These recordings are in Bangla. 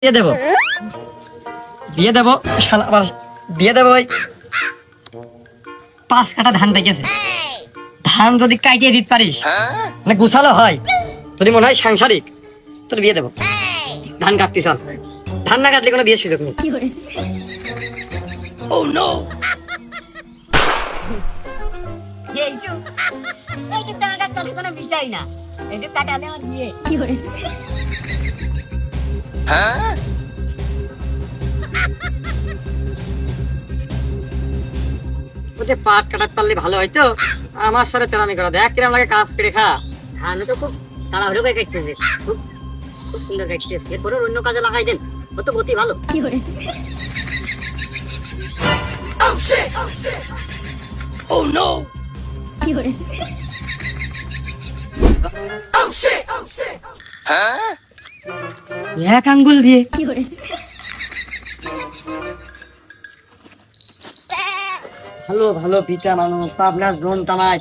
বিয়ে দেবো বিয়ে দেবো শালা আবার বিয়ে দেবো ওই 5 কাঠা ধান পেকেছে। ধান যদি কাটিয়ে দিতে পারিস মানে গুছালো হয়, যদি মনে হয় সাংসারিক, তোর বিয়ে দেবো। ধান কাটতি চল, ধান না কাটলে কোনো বিয়ের সুযোগ নেই। Oh no! পাট কাটাতে পারলে ভালো হয়তো। আমার সাথে তেরামি করা, দেখ কিরম লাগে কাজ করে খা। ধান তো খুব তাড়াহুড়ো করে কাটতেছে, খুব খুব সুন্দর কাটতেছে। এরপরে অন্য কাজে লাগাই দেন, ও তো গতি ভালো। Oh no! এক আঙ্গুল দিয়ে ভালো ভালো পিঠা মানুষ পাবনার জোন তামাই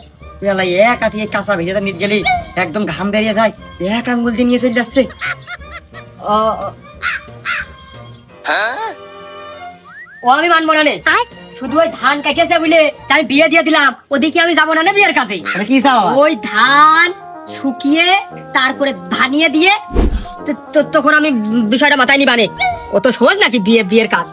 এক আটি কাঁচা ভেজে নিয়ে গেলি একদম ঘাম বেরিয়ে যায়। এক আঙ্গুল দিয়ে নিয়ে চলে যাচ্ছে। ও আমি মানবো না, শুধু ওই ধান কাটিয়েছে বলে তাই বিয়ে দিয়ে দিলাম, ওদিকে আমি যাবো না বিয়ের কাছে। কি চাও? ওই ধান শুকিয়ে তারপরে ভানিয়ে দিয়ে তখন আমি বিষয়টা মাথায় নিবানে। ও তো সহজ নাকি বিয়ের কাজ?